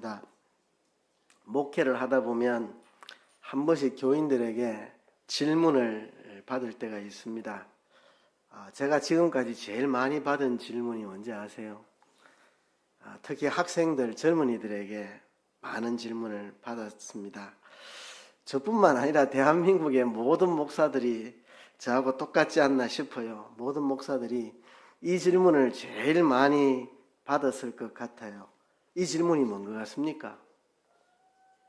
있습니다. 목회를 하다 보면 한 번씩 교인들에게 질문을 받을 때가 있습니다. 제가 지금까지 제일 많이 받은 질문이 뭔지 아세요? 특히 학생들, 젊은이들에게 많은 질문을 받았습니다. 저뿐만 아니라 대한민국의 모든 목사들이 저하고 똑같지 않나 싶어요. 모든 목사들이 이 질문을 제일 많이 받았을 것 같아요. 이 질문이 뭔 것 같습니까?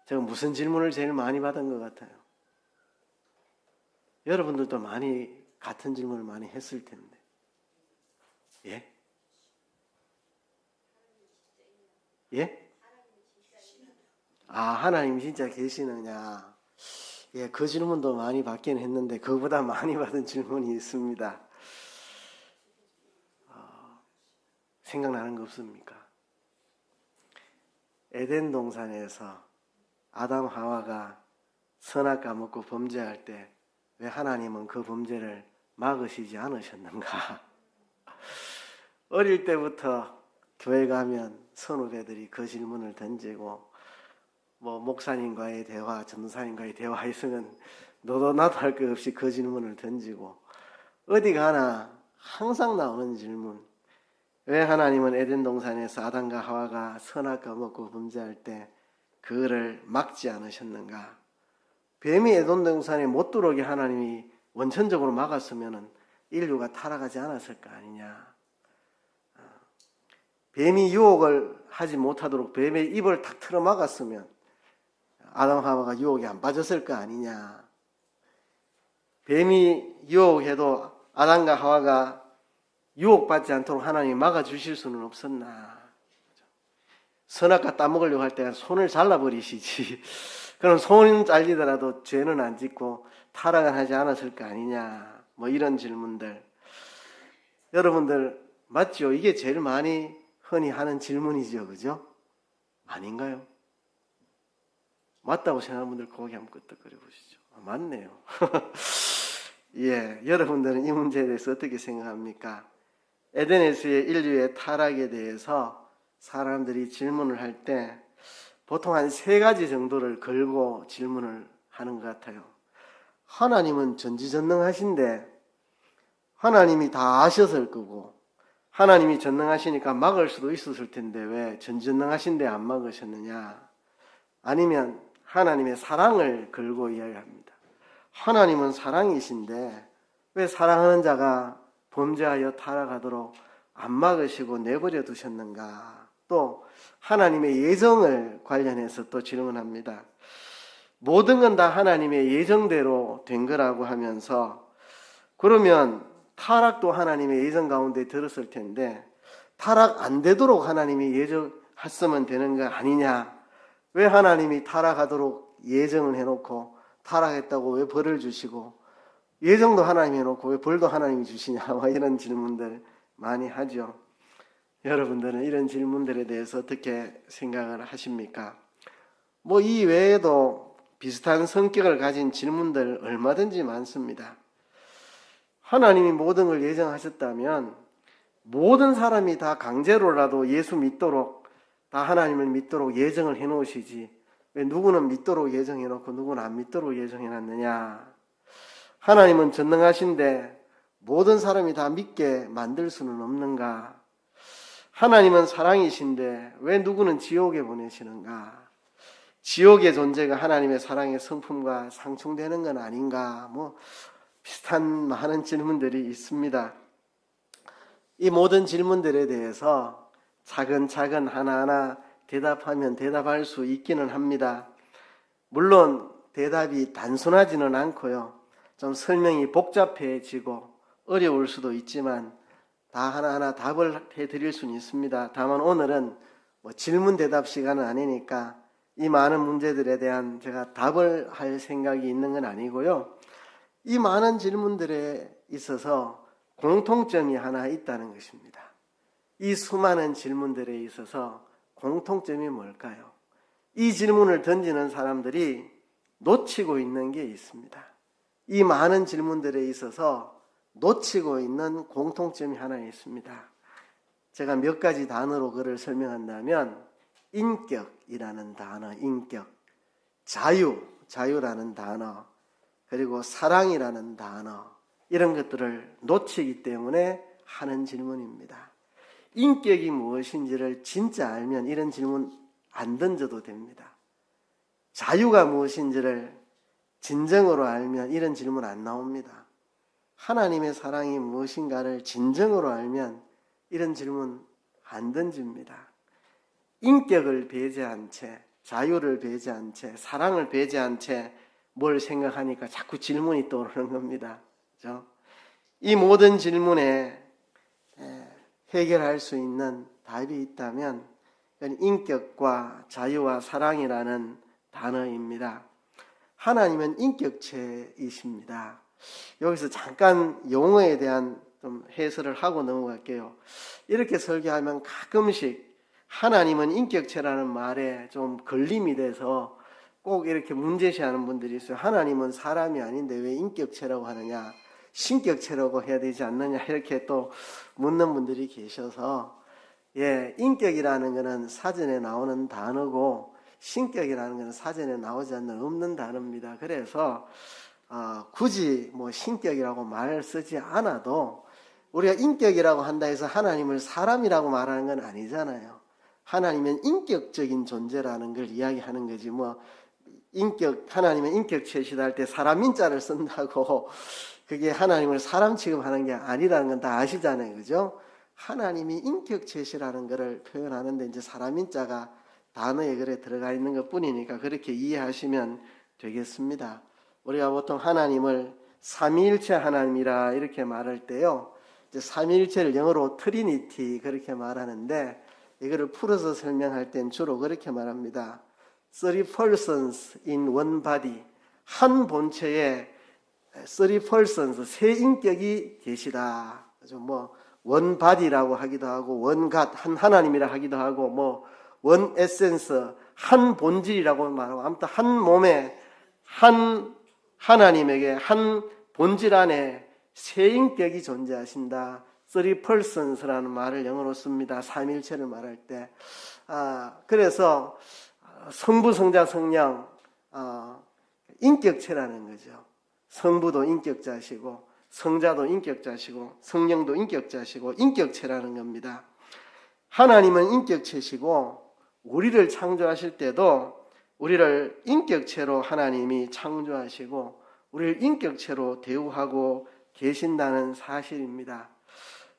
제가 무슨 질문을 제일 많이 받은 것 같아요? 여러분들도 많이 같은 질문을 많이 했을 텐데. 예? 예? 하나님 진짜 계시느냐? 예, 그 질문도 많이 받긴 했는데 그보다 많이 받은 질문이 있습니다. 생각나는 거 없습니까? 에덴 동산에서 아담 하와가 선악과 먹고 범죄할 때 왜 하나님은 그 범죄를 막으시지 않으셨는가? 어릴 때부터 교회 가면 선후배들이 그 질문을 던지고 목사님과의 대화, 전도사님과의 대화 있으면 너도 나도 할 것 없이 그 질문을 던지고 어디 가나 항상 나오는 질문. 왜 하나님은 에덴 동산에서 아담과 하와가 선악과 먹고 범죄할 때 그거를 막지 않으셨는가? 뱀이 에덴 동산에 못 들어오게 하나님이 원천적으로 막았으면 인류가 타락하지 않았을 거 아니냐? 뱀이 유혹을 하지 못하도록 뱀의 입을 탁 틀어 막았으면 아담 하와가 유혹에 안 빠졌을 거 아니냐? 뱀이 유혹해도 아담과 하와가 유혹받지 않도록 하나님이 막아주실 수는 없었나? 선악과 따먹으려고 할 때 손을 잘라버리시지. 그럼 손 잘리더라도 죄는 안 짓고 타락은 하지 않았을 거 아니냐? 이런 질문들. 여러분들 맞죠? 이게 제일 많이 흔히 하는 질문이죠. 그죠? 아닌가요? 맞다고 생각하는 분들 고개 한번 끄덕거려 보시죠. 맞네요. 예, 여러분들은 이 문제에 대해서 어떻게 생각합니까? 에덴에서의 인류의 타락에 대해서 사람들이 질문을 할 때 보통 한 3가지 정도를 걸고 질문을 하는 것 같아요. 하나님은 전지전능하신데 하나님이 다 아셨을 거고 하나님이 전능하시니까 막을 수도 있었을 텐데 왜 전지전능하신데 안 막으셨느냐? 아니면 하나님의 사랑을 걸고 이야기합니다. 하나님은 사랑이신데 왜 사랑하는 자가 범죄하여 타락하도록 안 막으시고 내버려 두셨는가? 또 하나님의 예정을 관련해서 또 질문합니다. 모든 건 다 하나님의 예정대로 된 거라고 하면서 그러면 타락도 하나님의 예정 가운데 들었을 텐데 타락 안 되도록 하나님이 예정했으면 되는 거 아니냐? 왜 하나님이 타락하도록 예정을 해놓고 타락했다고 왜 벌을 주시고 예정도 하나님이 해놓고 왜 벌도 하나님이 주시냐? 이런 질문들 많이 하죠. 여러분들은 이런 질문들에 대해서 어떻게 생각을 하십니까? 이 외에도 비슷한 성격을 가진 질문들 얼마든지 많습니다. 하나님이 모든 걸 예정하셨다면 모든 사람이 다 강제로라도 예수 믿도록 다 하나님을 믿도록 예정을 해놓으시지 왜 누구는 믿도록 예정해놓고 누구는 안 믿도록 예정해놨느냐? 하나님은 전능하신데 모든 사람이 다 믿게 만들 수는 없는가? 하나님은 사랑이신데 왜 누구는 지옥에 보내시는가? 지옥의 존재가 하나님의 사랑의 성품과 상충되는 건 아닌가? 비슷한 많은 질문들이 있습니다. 이 모든 질문들에 대해서 차근차근 하나하나 대답하면 대답할 수 있기는 합니다. 물론 대답이 단순하지는 않고요. 좀 설명이 복잡해지고 어려울 수도 있지만 다 하나하나 답을 해드릴 수는 있습니다. 다만 오늘은 질문 대답 시간은 아니니까 이 많은 문제들에 대한 제가 답을 할 생각이 있는 건 아니고요. 이 많은 질문들에 있어서 공통점이 하나 있다는 것입니다. 이 수많은 질문들에 있어서 공통점이 뭘까요? 이 질문을 던지는 사람들이 놓치고 있는 게 있습니다. 이 많은 질문들에 있어서 놓치고 있는 공통점이 하나 있습니다. 제가 몇 가지 단어로 그를 설명한다면 인격이라는 단어, 인격, 자유라는 단어, 그리고 사랑이라는 단어, 이런 것들을 놓치기 때문에 하는 질문입니다. 인격이 무엇인지를 진짜 알면 이런 질문 안 던져도 됩니다. 자유가 무엇인지를 진정으로 알면 이런 질문 안 나옵니다. 하나님의 사랑이 무엇인가를 진정으로 알면 이런 질문 안 던집니다. 인격을 배제한 채, 자유를 배제한 채, 사랑을 배제한 채 뭘 생각하니까 자꾸 질문이 떠오르는 겁니다. 그렇죠? 이 모든 질문에 해결할 수 있는 답이 있다면 그건 인격과 자유와 사랑이라는 단어입니다. 하나님은 인격체이십니다. 여기서 잠깐 용어에 대한 좀 해설을 하고 넘어갈게요. 이렇게 설교하면 가끔씩 하나님은 인격체라는 말에 좀 걸림이 돼서 꼭 이렇게 문제시하는 분들이 있어요. 하나님은 사람이 아닌데 왜 인격체라고 하느냐, 신격체라고 해야 되지 않느냐, 이렇게 또 묻는 분들이 계셔서, 인격이라는 것은 사전에 나오는 단어고 신격이라는 것은 사전에 나오지 않는 없는 단어입니다. 그래서 굳이 뭐 신격이라고 말을 쓰지 않아도 우리가 인격이라고 한다 해서 하나님을 사람이라고 말하는 건 아니잖아요. 하나님은 인격적인 존재라는 걸 이야기하는 거지, 하나님은 인격체시다 할 때 사람 인자를 쓴다고 그게 하나님을 사람 취급하는 게 아니라는 건 다 아시잖아요. 그죠? 하나님이 인격체시라는 것을 표현하는데 이제 사람 인자가 단어에 그래 들어가 있는 것 뿐이니까 그렇게 이해하시면 되겠습니다. 우리가 보통 하나님을 삼위일체 하나님이라 이렇게 말할 때요, 이제 삼위일체를 영어로 트리니티 그렇게 말하는데, 이거를 풀어서 설명할 땐 주로 그렇게 말합니다. Three persons in one body. 한 본체에 three persons, 세 인격이 계시다. one body라고 하기도 하고, one God, 한 하나님이라 하기도 하고, one essence, 한 본질이라고 말하고, 아무튼 한 몸에, 한 하나님에게, 한 본질 안에 세 인격이 존재하신다. Three persons라는 말을 영어로 씁니다. 삼일체를 말할 때. 그래서 성부, 성자, 성령, 인격체라는 거죠. 성부도 인격자시고, 성자도 인격자시고, 성령도 인격자시고, 인격체라는 겁니다. 하나님은 인격체시고, 우리를 창조하실 때도 우리를 인격체로 하나님이 창조하시고, 우리를 인격체로 대우하고 계신다는 사실입니다.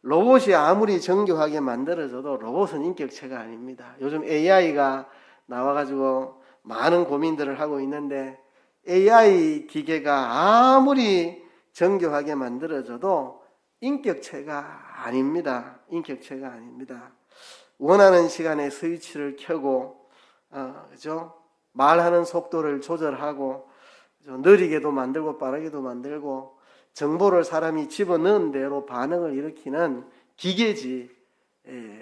로봇이 아무리 정교하게 만들어져도 로봇은 인격체가 아닙니다. 요즘 AI가 나와가지고 많은 고민들을 하고 있는데, AI 기계가 아무리 정교하게 만들어져도 인격체가 아닙니다. 인격체가 아닙니다. 원하는 시간에 스위치를 켜고, 그죠? 말하는 속도를 조절하고, 느리게도 만들고 빠르게도 만들고, 정보를 사람이 집어넣은 대로 반응을 일으키는 기계지,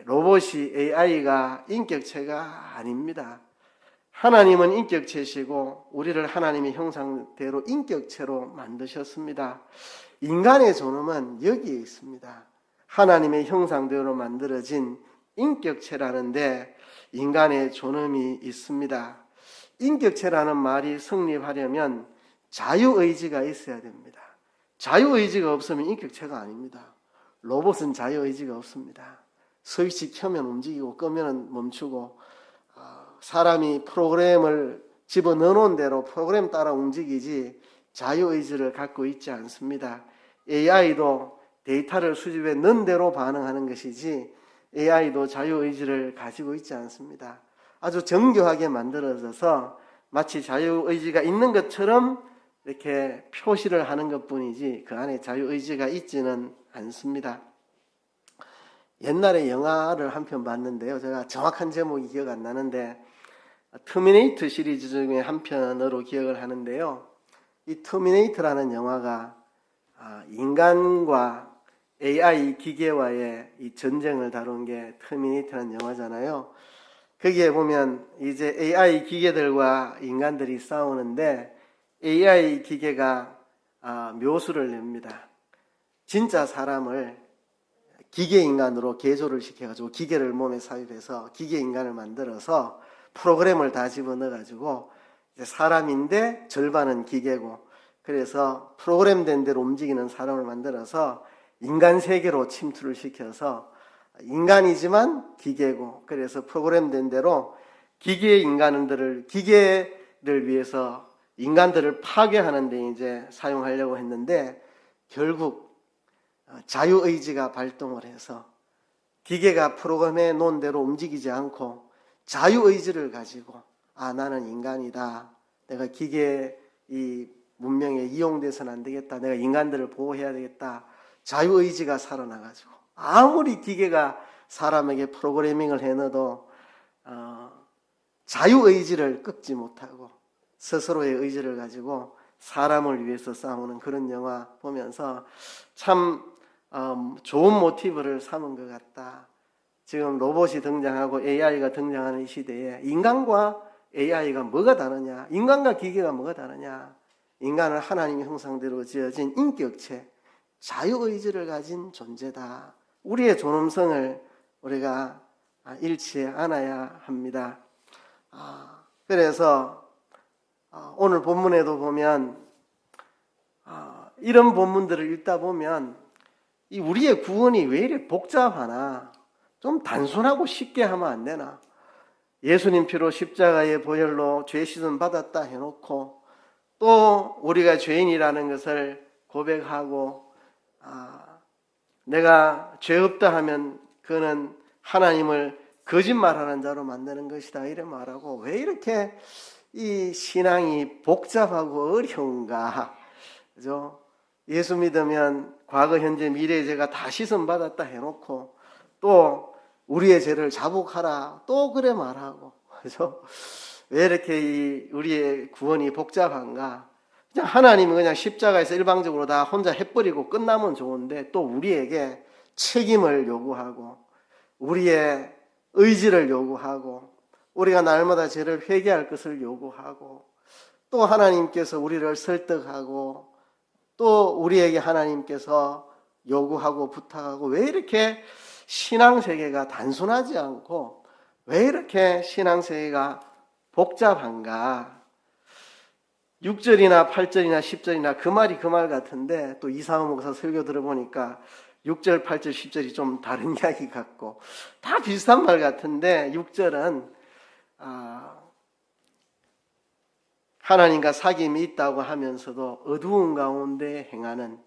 로봇이 AI가 인격체가 아닙니다. 하나님은 인격체시고 우리를 하나님의 형상대로 인격체로 만드셨습니다. 인간의 존엄은 여기에 있습니다. 하나님의 형상대로 만들어진 인격체라는데 인간의 존엄이 있습니다. 인격체라는 말이 성립하려면 자유의지가 있어야 됩니다. 자유의지가 없으면 인격체가 아닙니다. 로봇은 자유의지가 없습니다. 스위치 켜면 움직이고 끄면 멈추고, 사람이 프로그램을 집어넣어놓은 대로 프로그램 따라 움직이지 자유의지를 갖고 있지 않습니다. AI도 데이터를 수집해 넣은 대로 반응하는 것이지 AI도 자유의지를 가지고 있지 않습니다. 아주 정교하게 만들어져서 마치 자유의지가 있는 것처럼 이렇게 표시를 하는 것뿐이지 그 안에 자유의지가 있지는 않습니다. 옛날에 영화를 한 편 봤는데요. 제가 정확한 제목이 기억 안 나는데 터미네이터 시리즈 중에 한 편으로 기억을 하는데요. 이 터미네이터라는 영화가 인간과 AI 기계와의 이 전쟁을 다룬 게 터미네이터라는 영화잖아요. 거기에 보면 이제 AI 기계들과 인간들이 싸우는데 AI 기계가 묘수를 냅니다. 진짜 사람을 기계 인간으로 개조를 시켜가지고 기계를 몸에 삽입해서 기계 인간을 만들어서 프로그램을 다 집어넣어가지고 사람인데 절반은 기계고, 그래서 프로그램된 대로 움직이는 사람을 만들어서 인간 세계로 침투를 시켜서 인간이지만 기계고, 그래서 프로그램된 대로 기계의 인간들을, 기계를 위해서 인간들을 파괴하는 데 이제 사용하려고 했는데, 결국 자유의지가 발동을 해서 기계가 프로그램해 놓은 대로 움직이지 않고 자유의지를 가지고, 나는 인간이다, 내가 기계 이 문명에 이용돼서는 안 되겠다, 내가 인간들을 보호해야 되겠다, 자유의지가 살아나가지고 아무리 기계가 사람에게 프로그래밍을 해놔도 자유의지를 꺾지 못하고 스스로의 의지를 가지고 사람을 위해서 싸우는 그런 영화 보면서 참 좋은 모티브를 삼은 것 같다. 지금 로봇이 등장하고 AI가 등장하는 이 시대에 인간과 AI가 뭐가 다르냐, 인간과 기계가 뭐가 다르냐, 인간은 하나님의 형상대로 지어진 인격체, 자유의지를 가진 존재다. 우리의 존엄성을 우리가 잃지 않아야 합니다. 그래서 오늘 본문에도 보면 이런 본문들을 읽다 보면 이 우리의 구원이 왜 이렇게 복잡하나, 좀 단순하고 쉽게 하면 안 되나. 예수님 피로 십자가의 보혈로 죄 씻음 받았다 해놓고 또 우리가 죄인이라는 것을 고백하고 내가 죄 없다 하면 그는 하나님을 거짓말하는 자로 만드는 것이다 이래 말하고, 왜 이렇게 이 신앙이 복잡하고 어려운가. 그죠? 예수 믿으면 과거 현재 미래의 죄가 다 씻음 받았다 해놓고 또 우리의 죄를 자복하라 또 그래 말하고, 그죠? 왜 이렇게 우리의 구원이 복잡한가? 그냥 하나님은 그냥 십자가에서 일방적으로 다 혼자 해버리고 끝나면 좋은데, 또 우리에게 책임을 요구하고 우리의 의지를 요구하고 우리가 날마다 죄를 회개할 것을 요구하고, 또 하나님께서 우리를 설득하고 또 우리에게 하나님께서 요구하고 부탁하고, 왜 이렇게 신앙세계가 단순하지 않고 왜 이렇게 신앙세계가 복잡한가. 6절이나 8절이나 10절이나 그 말이 그 말 같은데, 또 이상호 목사 설교 들어보니까 6절, 8절, 10절이 좀 다른 이야기 같고 다 비슷한 말 같은데, 6절은 하나님과 사귐이 있다고 하면서도 어두운 가운데 행하는,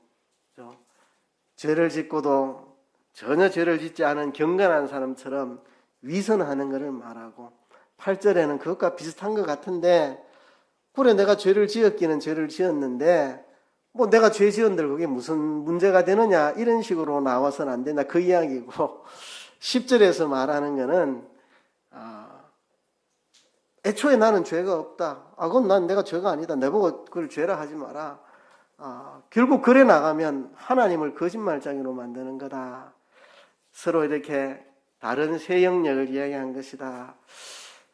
죄를 짓고도 전혀 죄를 짓지 않은 경건한 사람처럼 위선하는 것을 말하고, 8절에는 그것과 비슷한 것 같은데, 그래 내가 죄를 지었기는 죄를 지었는데 뭐 내가 죄 지은들 그게 무슨 문제가 되느냐, 이런 식으로 나와서는 안 된다 그 이야기고, 10절에서 말하는 거는 애초에 나는 죄가 없다, 그건 난 내가 죄가 아니다, 내보고 그걸 죄라 하지 마라. 결국 그래 나가면 하나님을 거짓말쟁이로 만드는 거다. 서로 이렇게 다른 새 영역을 이야기한 것이다.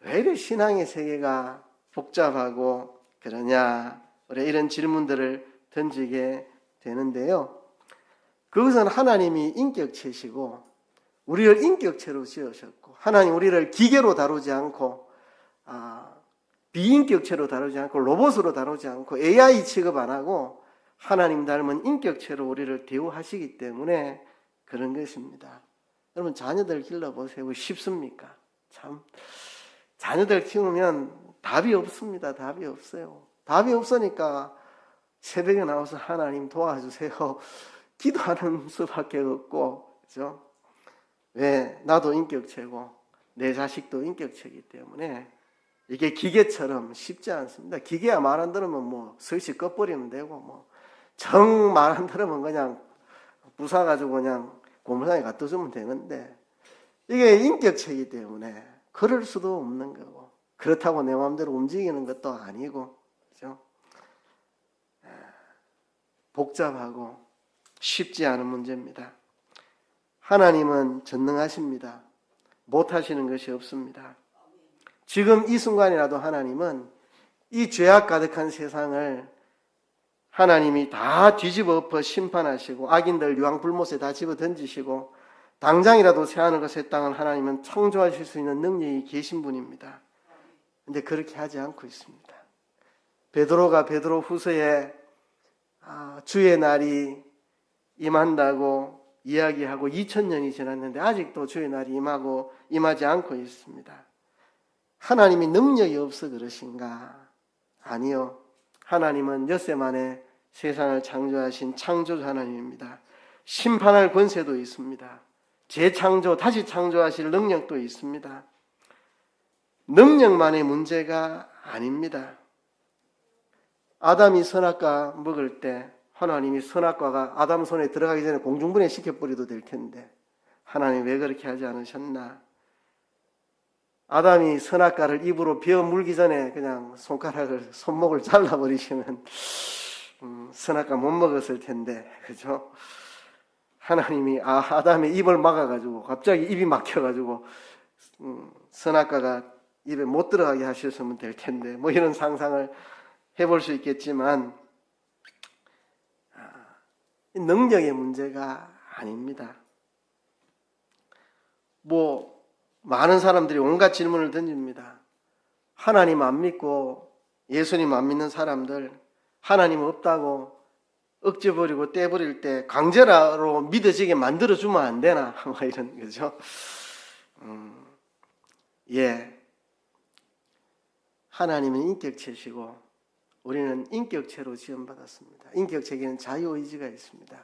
왜 이렇게 신앙의 세계가 복잡하고 그러냐, 이런 질문들을 던지게 되는데요. 그것은 하나님이 인격체시고 우리를 인격체로 지으셨고, 하나님 우리를 기계로 다루지 않고 비인격체로 다루지 않고 로봇으로 다루지 않고 AI 취급 안 하고 하나님 닮은 인격체로 우리를 대우하시기 때문에 그런 것입니다. 여러분, 자녀들 길러보세요. 쉽습니까? 참, 자녀들 키우면 답이 없습니다. 답이 없어요. 답이 없으니까 새벽에 나와서 하나님 도와주세요 기도하는 수밖에 없고, 그죠? 왜? 나도 인격체고 내 자식도 인격체이기 때문에 이게 기계처럼 쉽지 않습니다. 기계야 말 안 들으면 뭐 슬시 꺼버리면 되고, 정 말 안 들으면 그냥 부숴가지고 그냥 고무장에 갖다 주면 되는데, 이게 인격체이기 때문에 그럴 수도 없는 거고, 그렇다고 내 마음대로 움직이는 것도 아니고, 그죠? 복잡하고 쉽지 않은 문제입니다. 하나님은 전능하십니다. 못하시는 것이 없습니다. 지금 이 순간이라도 하나님은 이 죄악 가득한 세상을 하나님이 다 뒤집어 엎어 심판하시고 악인들 유황불못에 다 집어 던지시고 당장이라도 새하늘과 새 땅을 하나님은 창조하실 수 있는 능력이 계신 분입니다. 근데 그렇게 하지 않고 있습니다. 베드로가 베드로 후서에 주의 날이 임한다고 이야기하고 2000년이 지났는데 아직도 주의 날이 임하지 않고 있습니다. 하나님이 능력이 없어 그러신가? 아니요. 하나님은 엿새 만에 세상을 창조하신 창조주 하나님입니다. 심판할 권세도 있습니다. 재창조, 다시 창조하실 능력도 있습니다. 능력만의 문제가 아닙니다. 아담이 선악과 먹을 때 하나님이 선악과가 아담 손에 들어가기 전에 공중분해 시켜버려도 될 텐데 하나님 왜 그렇게 하지 않으셨나? 아담이 선악과를 입으로 베어 물기 전에 그냥 손목을 잘라버리시면 선악과 못 먹었을 텐데, 그죠? 하나님이 아담의 입을 막아가지고 갑자기 입이 막혀가지고 선악과가 입에 못 들어가게 하셨으면 될 텐데, 뭐 이런 상상을 해볼 수 있겠지만 능력의 문제가 아닙니다. 많은 사람들이 온갖 질문을 던집니다. 하나님 안 믿고 예수님 안 믿는 사람들, 하나님 없다고 억지 부리고 떼버릴 때 강제로 믿어지게 만들어주면 안 되나? 뭐 이런 거죠. 하나님은 인격체시고 우리는 인격체로 지원받았습니다. 인격체에는 자유의지가 있습니다.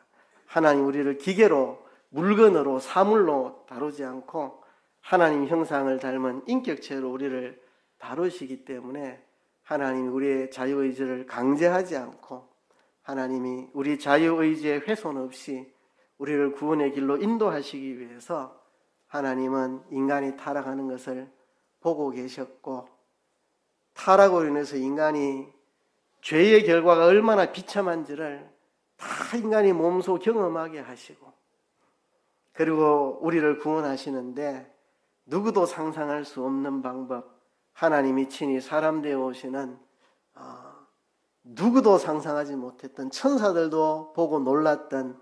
하나님 우리를 기계로, 물건으로, 사물로 다루지 않고 하나님 형상을 닮은 인격체로 우리를 다루시기 때문에 하나님이 우리의 자유의지를 강제하지 않고 하나님이 우리 자유의지에 훼손 없이 우리를 구원의 길로 인도하시기 위해서 하나님은 인간이 타락하는 것을 보고 계셨고, 타락으로 인해서 인간이 죄의 결과가 얼마나 비참한지를 다 인간이 몸소 경험하게 하시고, 그리고 우리를 구원하시는데 누구도 상상할 수 없는 방법, 하나님이 친히 사람 되어 오시는 누구도 상상하지 못했던, 천사들도 보고 놀랐던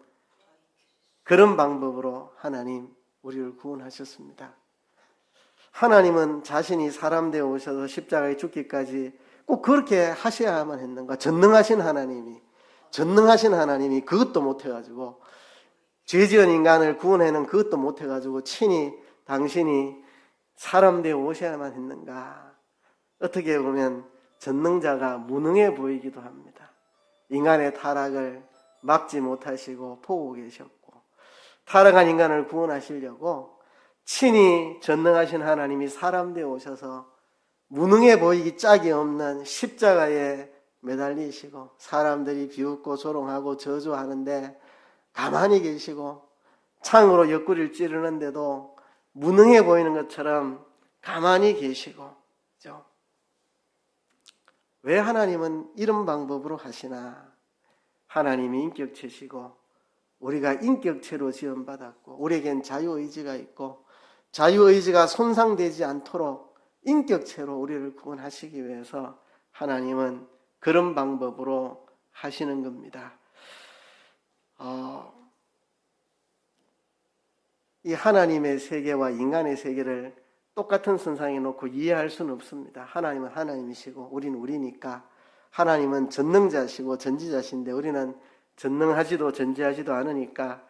그런 방법으로 하나님 우리를 구원하셨습니다. 하나님은 자신이 사람 되어 오셔서 십자가에 죽기까지 꼭 그렇게 하셔야만 했는가? 전능하신 하나님이 그것도 못해가지고, 죄지은 인간을 구원해는 그것도 못해가지고 친히 당신이 사람 되어 오셔야만 했는가? 어떻게 보면 전능자가 무능해 보이기도 합니다. 인간의 타락을 막지 못하시고 보고 계셨고, 타락한 인간을 구원하시려고 친히 전능하신 하나님이 사람 되어 오셔서 무능해 보이기 짝이 없는 십자가에 매달리시고 사람들이 비웃고 조롱하고 저주하는데 가만히 계시고, 창으로 옆구리를 찌르는데도 무능해 보이는 것처럼 가만히 계시고, 그죠? 왜 하나님은 이런 방법으로 하시나? 하나님이 인격체시고 우리가 인격체로 지원받았고 우리에겐 자유의지가 있고, 자유의지가 손상되지 않도록 인격체로 우리를 구원하시기 위해서 하나님은 그런 방법으로 하시는 겁니다. 이 하나님의 세계와 인간의 세계를 똑같은 선상에 놓고 이해할 수는 없습니다. 하나님은 하나님이시고 우리는 우리니까. 하나님은 전능자시고 전지자신데 우리는 전능하지도 전지하지도 않으니까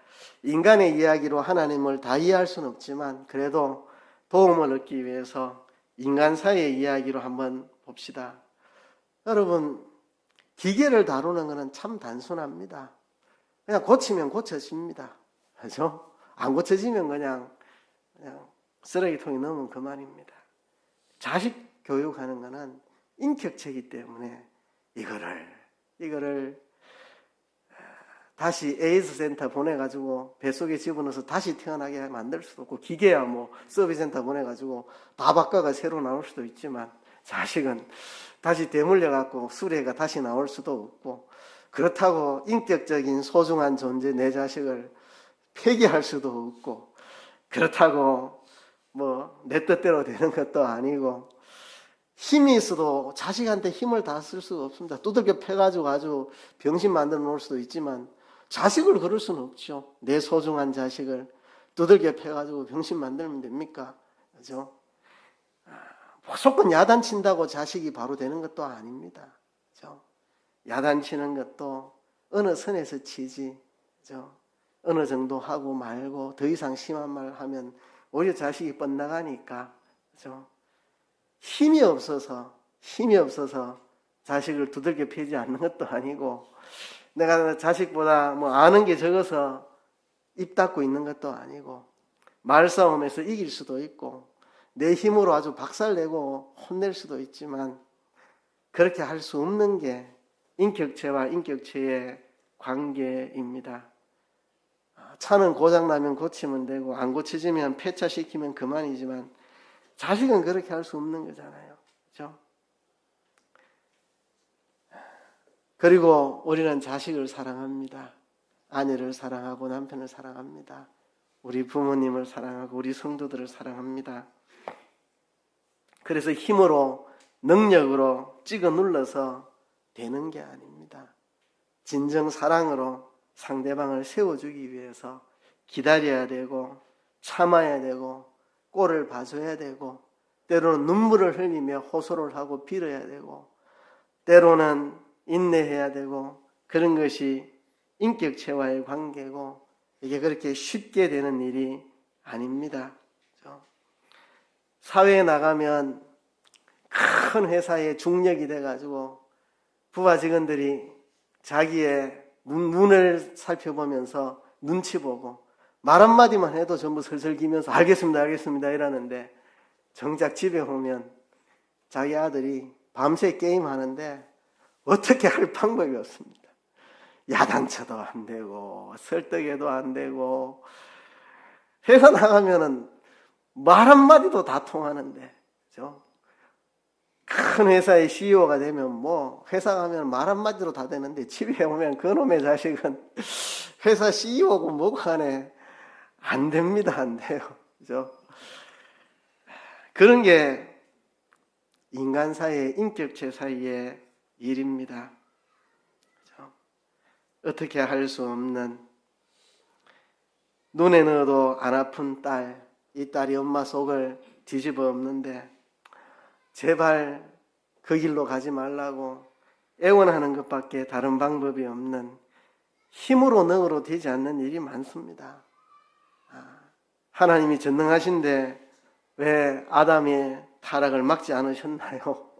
인간의 이야기로 하나님을 다 이해할 수는 없지만, 그래도 도움을 얻기 위해서 인간사의 이야기로 한번 봅시다. 여러분, 기계를 다루는 것은 참 단순합니다. 그냥 고치면 고쳐집니다. 그죠? 안 고쳐지면 그냥 쓰레기통에 넣으면 그만입니다. 자식 교육하는 것은 인격체이기 때문에 이거를 다시 에이즈 센터 보내가지고 뱃속에 집어넣어서 다시 태어나게 만들 수도 없고, 기계야 서비스 센터 보내가지고 다 바꿔가 새로 나올 수도 있지만, 자식은 다시 되물려갖고 수레가 다시 나올 수도 없고, 그렇다고 인격적인 소중한 존재 내 자식을 폐기할 수도 없고, 그렇다고 내 뜻대로 되는 것도 아니고, 힘이 있어도 자식한테 힘을 다 쓸 수가 없습니다. 두들겨 패가지고 아주 병신 만들어 놓을 수도 있지만 자식을 그럴 수는 없죠. 내 소중한 자식을 두들겨 패가지고 병신 만들면 됩니까? 그죠? 무조건 야단친다고 자식이 바로 되는 것도 아닙니다. 그죠? 야단치는 것도 어느 선에서 치지. 그죠? 어느 정도 하고 말고 더 이상 심한 말 하면 오히려 자식이 뻗나가니까. 그죠? 힘이 없어서 자식을 두들겨 패지 않는 것도 아니고, 내가 자식보다 뭐 아는 게 적어서 입 닫고 있는 것도 아니고, 말싸움에서 이길 수도 있고 내 힘으로 아주 박살내고 혼낼 수도 있지만, 그렇게 할 수 없는 게 인격체와 인격체의 관계입니다. 차는 고장나면 고치면 되고 안 고쳐지면 폐차시키면 그만이지만 자식은 그렇게 할 수 없는 거잖아요. 그렇죠? 그리고 우리는 자식을 사랑합니다. 아내를 사랑하고 남편을 사랑합니다. 우리 부모님을 사랑하고 우리 성도들을 사랑합니다. 그래서 힘으로 능력으로 찍어 눌러서 되는 게 아닙니다. 진정 사랑으로 상대방을 세워주기 위해서 기다려야 되고 참아야 되고 꼴을 봐줘야 되고, 때로는 눈물을 흘리며 호소를 하고 빌어야 되고, 때로는 인내해야 되고, 그런 것이 인격체와의 관계고, 이게 그렇게 쉽게 되는 일이 아닙니다. 사회에 나가면 큰 회사의 중력이 돼가지고 부하 직원들이 자기의 눈을 살펴보면서 눈치 보고 말 한마디만 해도 전부 설설기면서 알겠습니다 이러는데, 정작 집에 오면 자기 아들이 밤새 게임하는데 어떻게 할 방법이 없습니다. 야단쳐도 안 되고 설득해도 안 되고, 회사 나가면은 말 한마디도 다 통하는데, 그죠? 큰 회사의 CEO가 되면 뭐 회사 가면 말 한마디로 다 되는데, 집에 오면 그놈의 자식은 회사 CEO고 뭐고 하네. 안 됩니다. 안 돼요. 그죠? 그런 게 인간 사이의 인격체 사이의 일입니다. 그죠? 어떻게 할 수 없는, 눈에 넣어도 안 아픈 딸, 이 딸이 엄마 속을 뒤집어 엎는데 제발 그 길로 가지 말라고 애원하는 것밖에 다른 방법이 없는, 힘으로 능으로 되지 않는 일이 많습니다. 하나님이 전능하신데 왜 아담의 타락을 막지 않으셨나요?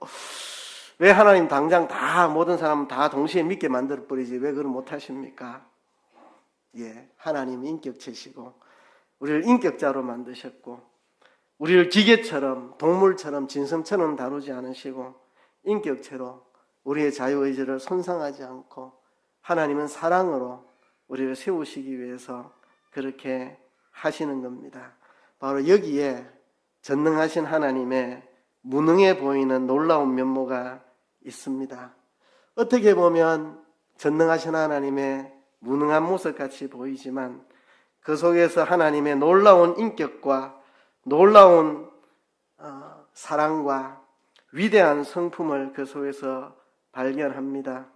왜 하나님 당장 다 모든 사람 다 동시에 믿게 만들어 버리지 왜 그걸 못하십니까? 예, 하나님 인격체시고 우리를 인격자로 만드셨고, 우리를 기계처럼 동물처럼 진성처럼 다루지 않으시고 인격체로 우리의 자유의지를 손상하지 않고, 하나님은 사랑으로 우리를 세우시기 위해서 그렇게 하시는 겁니다. 바로 여기에 전능하신 하나님의 무능해 보이는 놀라운 면모가 있습니다. 어떻게 보면 전능하신 하나님의 무능한 모습같이 보이지만 그 속에서 하나님의 놀라운 인격과 놀라운 사랑과 위대한 성품을 그 속에서 발견합니다.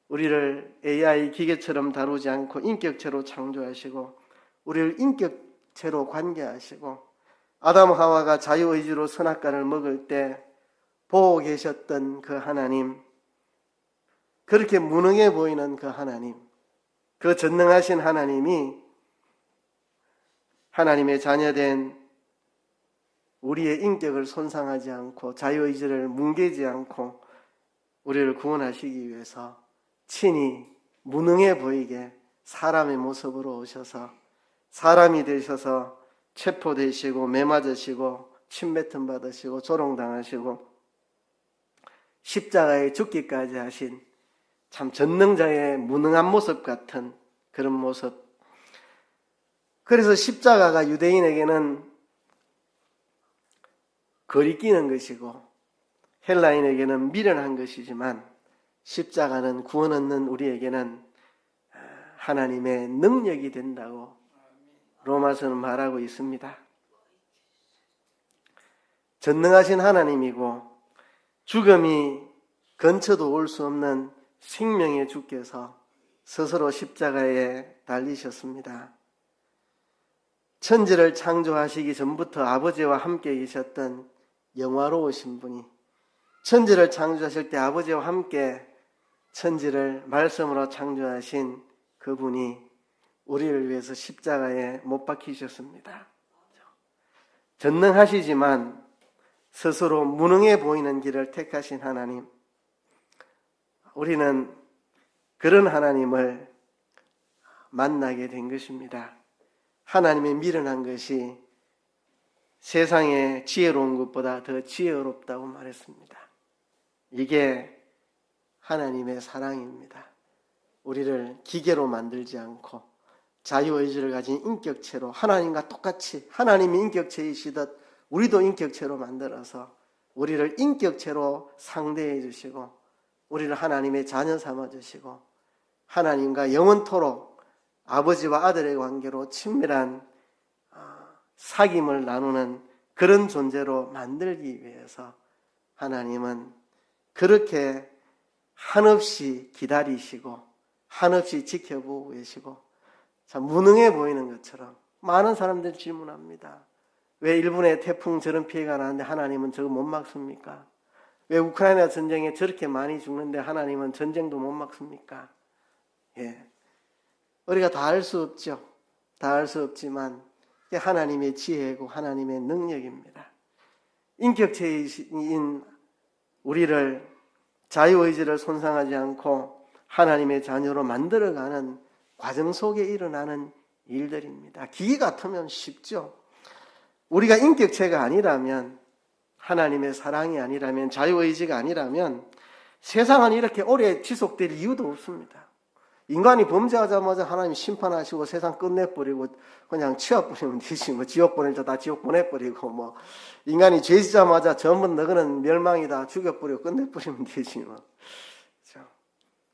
우리를 AI 기계처럼 다루지 않고 인격체로 창조하시고 우리를 인격체로 관계하시고, 아담 하와가 자유의지로 선악과를 먹을 때 보고 계셨던 그 하나님, 그렇게 무능해 보이는 그 하나님, 그 전능하신 하나님이 하나님의 자녀된 우리의 인격을 손상하지 않고 자유의지를 뭉개지 않고 우리를 구원하시기 위해서 친히 무능해 보이게 사람의 모습으로 오셔서 사람이 되셔서 체포되시고 매맞으시고 침뱉음 받으시고 조롱당하시고 십자가에 죽기까지 하신 참 전능자의 무능한 모습 같은 그런 모습. 그래서 십자가가 유대인에게는 거리끼는 것이고 헬라인에게는 미련한 것이지만, 십자가는 구원 얻는 우리에게는 하나님의 능력이 된다고 로마서는 말하고 있습니다. 전능하신 하나님이고 죽음이 근처도 올 수 없는 생명의 주께서 스스로 십자가에 달리셨습니다. 천지를 창조하시기 전부터 아버지와 함께 계셨던 영화로우신 분이 천지를 창조하실 때 아버지와 함께 천지를 말씀으로 창조하신 그분이 우리를 위해서 십자가에 못 박히셨습니다. 전능하시지만 스스로 무능해 보이는 길을 택하신 하나님, 우리는 그런 하나님을 만나게 된 것입니다. 하나님의 미련한 것이 세상의 지혜로운 것보다 더 지혜롭다고 말했습니다. 이게 하나님의 사랑입니다. 우리를 기계로 만들지 않고 자유의지를 가진 인격체로 하나님과 똑같이 하나님이 인격체이시듯 우리도 인격체로 만들어서 우리를 인격체로 상대해 주시고 우리를 하나님의 자녀 삼아 주시고 하나님과 영원토록 아버지와 아들의 관계로 친밀한 사귐을 나누는 그런 존재로 만들기 위해서 하나님은 그렇게 한없이 기다리시고 한없이 지켜보고 계시고 참 무능해 보이는 것처럼 많은 사람들이 질문합니다. 왜 일본에 태풍 저런 피해가 나는데 하나님은 저거 못 막습니까? 왜 우크라이나 전쟁에 저렇게 많이 죽는데 하나님은 전쟁도 못 막습니까? 예. 우리가 다 알 수 없죠. 다 알 수 없지만 이게 하나님의 지혜고 하나님의 능력입니다. 인격체인 우리를 자유의지를 손상하지 않고 하나님의 자녀로 만들어가는 과정 속에 일어나는 일들입니다. 기계 같으면 쉽죠. 우리가 인격체가 아니라면 하나님의 사랑이 아니라면 자유의지가 아니라면 세상은 이렇게 오래 지속될 이유도 없습니다. 인간이 범죄하자마자 하나님 심판하시고 세상 끝내버리고 그냥 치워버리면 되지 뭐 지옥 보낼 자 다 지옥 보내버리고 뭐 인간이 죄 짓자마자 전부 너그는 멸망이다 죽여버리고 끝내버리면 되지 뭐.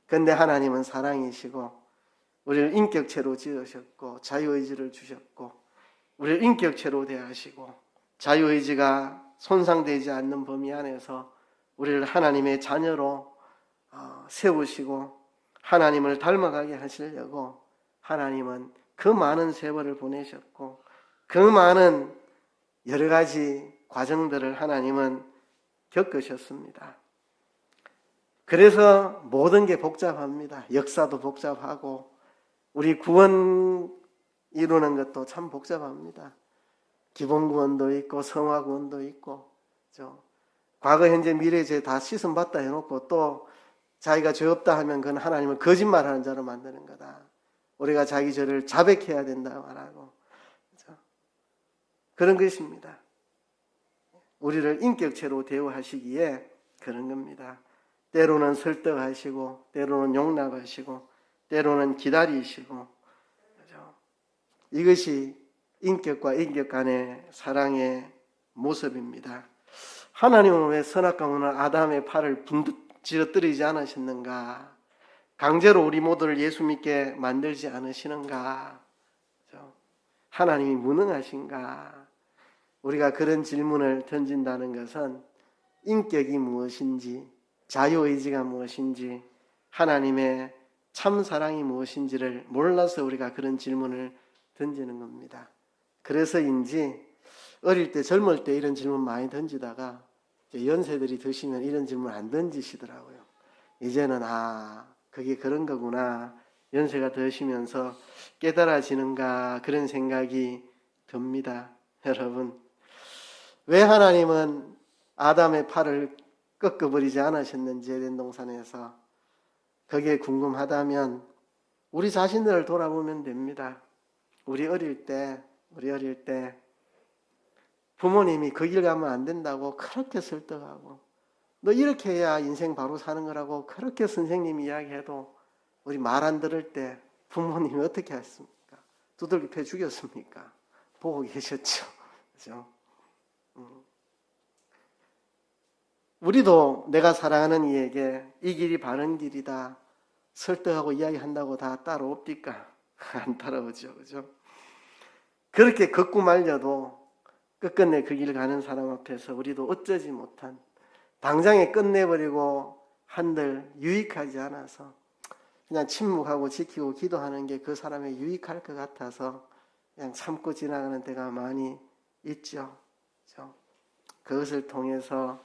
그런데 하나님은 사랑이시고 우리를 인격체로 지으셨고 자유의지를 주셨고 우리를 인격체로 대하시고 자유의지가 손상되지 않는 범위 안에서 우리를 하나님의 자녀로 세우시고 하나님을 닮아가게 하시려고 하나님은 그 많은 세월을 보내셨고 그 많은 여러 가지 과정들을 하나님은 겪으셨습니다. 그래서 모든 게 복잡합니다. 역사도 복잡하고 우리 구원 이루는 것도 참 복잡합니다. 기본구원도 있고 성화구원도 있고 과거 현재 미래 죄 다 씻음받다 해놓고 또 자기가 죄 없다 하면 그건 하나님을 거짓말하는 자로 만드는 거다. 우리가 자기 죄를 자백해야 된다 말하고 그런 것입니다. 우리를 인격체로 대우하시기에 그런 겁니다. 때로는 설득하시고 때로는 용납하시고 때로는 기다리시고 이것이 인격과 인격 간의 사랑의 모습입니다. 하나님은 왜 선악과문을 아담의 팔을 부러뜨리지 않으셨는가? 강제로 우리 모두를 예수 믿게 만들지 않으시는가? 하나님이 무능하신가? 우리가 그런 질문을 던진다는 것은 인격이 무엇인지 자유의지가 무엇인지 하나님의 참사랑이 무엇인지를 몰라서 우리가 그런 질문을 던지는 겁니다. 그래서인지 어릴 때 젊을 때 이런 질문 많이 던지다가 연세들이 드시면 이런 질문 안 던지시더라고요. 이제는 그게 그런 거구나 연세가 드시면서 깨달아지는가 그런 생각이 듭니다. 여러분 왜 하나님은 아담의 팔을 꺾어버리지 않으셨는지 에덴 동산에서 그게 궁금하다면 우리 자신들을 돌아보면 됩니다. 우리 어릴 때 부모님이 그 길 가면 안 된다고 그렇게 설득하고 너 이렇게 해야 인생 바로 사는 거라고 그렇게 선생님이 이야기해도 우리 말 안 들을 때 부모님이 어떻게 했습니까? 두들겨 패 죽였습니까? 보고 계셨죠. 그죠? 우리도 내가 사랑하는 이에게 이 길이 바른 길이다 설득하고 이야기한다고 다 따라옵니까? 안 따라오죠. 그죠? 그렇게 걷고 말려도 끝끝내 그 길을 가는 사람 앞에서 우리도 어쩌지 못한 당장에 끝내버리고 한들 유익하지 않아서 그냥 침묵하고 지키고 기도하는 게 그 사람의 유익할 것 같아서 그냥 참고 지나가는 때가 많이 있죠. 그렇죠? 그것을 통해서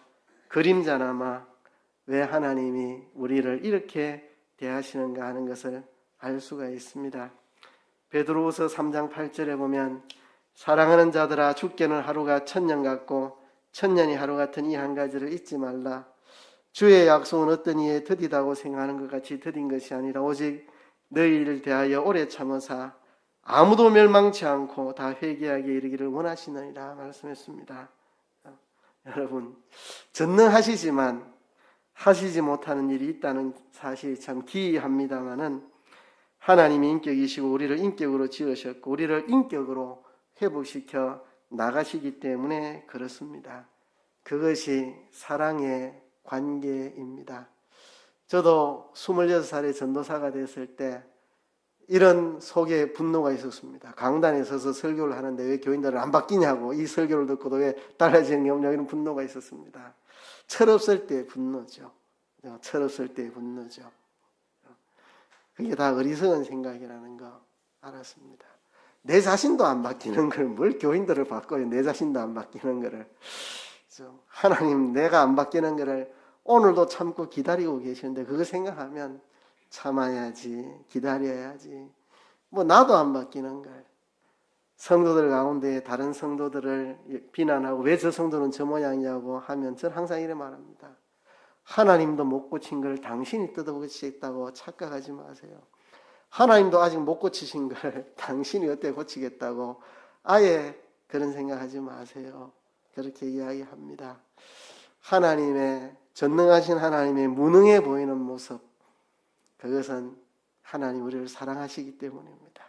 그림자나마 왜 하나님이 우리를 이렇게 대하시는가 하는 것을 알 수가 있습니다. 베드로후서 3장 8절에 보면 사랑하는 자들아 죽게는 하루가 천년 같고 천년이 하루 같은 이 한 가지를 잊지 말라. 주의 약속은 어떤 이에 더디다고 생각하는 것 같이 더딘 것이 아니라 오직 너희를 대하여 오래 참으사 아무도 멸망치 않고 다 회개하게 이르기를 원하시느니라 말씀했습니다. 여러분, 전능하시지만 하시지 못하는 일이 있다는 사실이 참 기이합니다마는 하나님이 인격이시고 우리를 인격으로 지으셨고 우리를 인격으로 회복시켜 나가시기 때문에 그렇습니다. 그것이 사랑의 관계입니다. 저도 26살에 전도사가 됐을 때 이런 속에 분노가 있었습니다. 강단에 서서 설교를 하는데 왜 교인들을 안 바뀌냐고, 이 설교를 듣고도 왜 달라지는 게 없냐고 이런 분노가 있었습니다. 철없을 때의 분노죠. 철없을 때의 분노죠. 그게 다 어리석은 생각이라는 거 알았습니다. 내 자신도 안 바뀌는 걸 뭘 교인들을 바꿔요. 내 자신도 안 바뀌는 거를. 하나님 내가 안 바뀌는 거를 오늘도 참고 기다리고 계시는데 그거 생각하면 참아야지, 기다려야지. 뭐 나도 안 바뀌는 걸. 성도들 가운데 다른 성도들을 비난하고 왜 저 성도는 저 모양이냐고 하면 저는 항상 이래 말합니다. 하나님도 못 고친 걸 당신이 뜯어고치겠다고 착각하지 마세요. 하나님도 아직 못 고치신 걸 당신이 어떻게 고치겠다고 아예 그런 생각하지 마세요. 그렇게 이야기합니다. 하나님의 전능하신 하나님의 무능해 보이는 모습, 그것은 하나님 우리를 사랑하시기 때문입니다.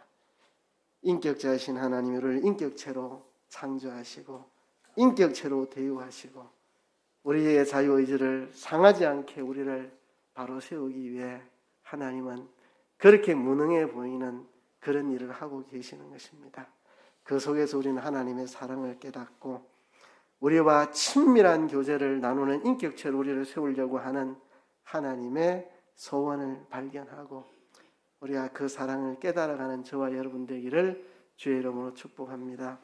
인격자이신 하나님이 우리를 인격체로 창조하시고 인격체로 대우하시고 우리의 자유의지를 상하지 않게 우리를 바로 세우기 위해 하나님은 그렇게 무능해 보이는 그런 일을 하고 계시는 것입니다. 그 속에서 우리는 하나님의 사랑을 깨닫고 우리와 친밀한 교제를 나누는 인격체로 우리를 세우려고 하는 하나님의 소원을 발견하고 우리가 그 사랑을 깨달아가는 저와 여러분 되기를 주의 이름으로 축복합니다.